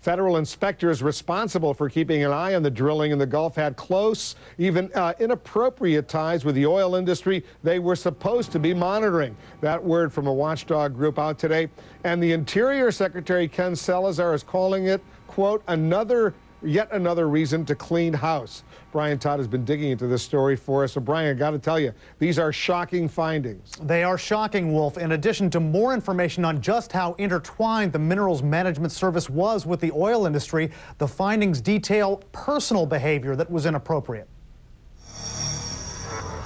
Federal inspectors responsible for keeping an eye on the drilling in the Gulf had close, even inappropriate ties with the oil industry they were supposed to be monitoring. That word from a watchdog group out today. And the Interior Secretary Ken Salazar is calling it, quote, yet another reason to clean house. Brian Todd has been digging into this story for us. So, Brian, I got to tell you, these are shocking findings. They are shocking, Wolf. In addition to more information on just how intertwined the Minerals Management Service was with the oil industry, the findings detail personal behavior that was inappropriate.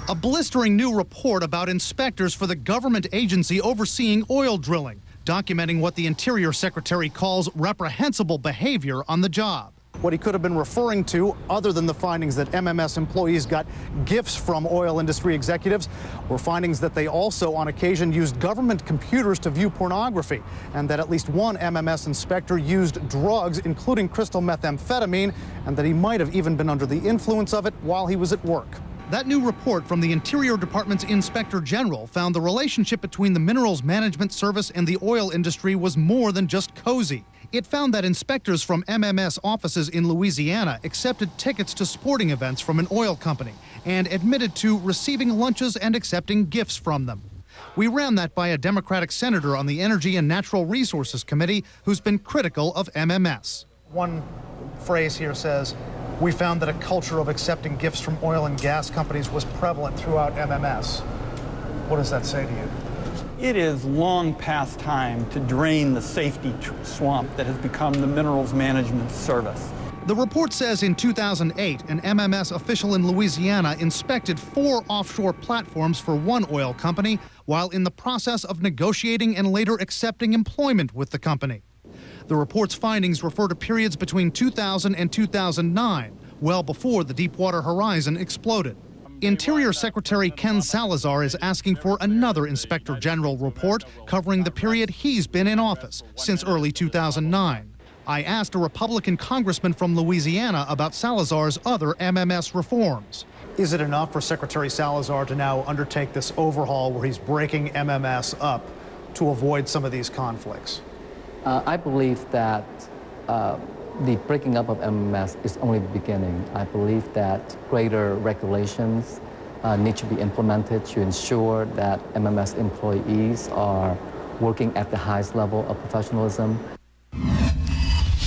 A blistering new report about inspectors for the government agency overseeing oil drilling, documenting what the Interior Secretary calls reprehensible behavior on the job. What he could have been referring to, other than the findings that MMS employees got gifts from oil industry executives, were findings that they also on occasion used government computers to view pornography, and that at least one MMS inspector used drugs, including crystal methamphetamine, and that he might have even been under the influence of it while he was at work. That new report from the Interior Department's Inspector General found the relationship between the Minerals Management Service and the oil industry was more than just cozy. It found that inspectors from MMS offices in Louisiana accepted tickets to sporting events from an oil company and admitted to receiving lunches and accepting gifts from them. We ran that by a Democratic senator on the Energy and Natural Resources Committee who's been critical of MMS. One phrase here says, "We found that a culture of accepting gifts from oil and gas companies was prevalent throughout MMS." What does that say to you? It is long past time to drain the safety swamp that has become the Minerals Management Service. The report says in 2008, an MMS official in Louisiana inspected 4 offshore platforms for one oil company while in the process of negotiating and later accepting employment with the company. The report's findings refer to periods between 2000 and 2009, well before the Deepwater Horizon exploded. Interior Secretary Ken Salazar is asking for another Inspector General report covering the period he's been in office, since early 2009. I asked a Republican congressman from Louisiana about Salazar's other MMS reforms. Is it enough for Secretary Salazar to now undertake this overhaul where he's breaking MMS up to avoid some of these conflicts? I believe that the breaking up of MMS is only the beginning. I believe that greater regulations need to be implemented to ensure that MMS employees are working at the highest level of professionalism.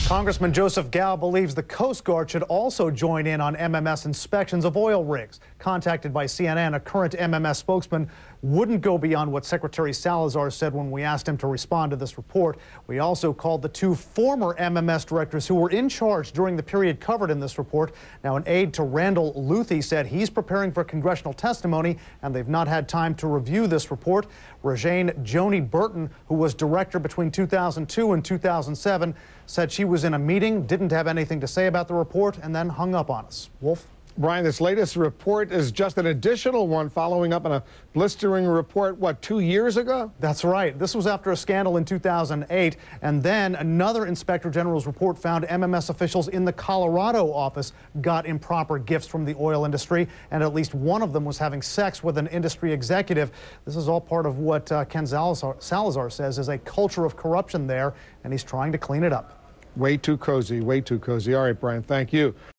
Congressman Joseph Gao believes the Coast Guard should also join in on MMS inspections of oil rigs. Contacted by CNN, a current MMS spokesman wouldn't go beyond what Secretary Salazar said when we asked him to respond to this report. We also called the 2 former MMS directors who were in charge during the period covered in this report. Now, an aide to Randall Luthi said he's preparing for congressional testimony, and they've not had time to review this report. Rejane Joni Burton, who was director between 2002 and 2007, said she was in a meeting, didn't have anything to say about the report, and then hung up on us. Wolf? Brian, this latest report is just an additional one following up on a blistering report, what, 2 years ago? That's right. This was after a scandal in 2008, and then another Inspector General's report found MMS officials in the Colorado office got improper gifts from the oil industry, and at least one of them was having sex with an industry executive. This is all part of what Ken Salazar says is a culture of corruption there, and he's trying to clean it up. Way too cozy, way too cozy. All right, Brian, thank you.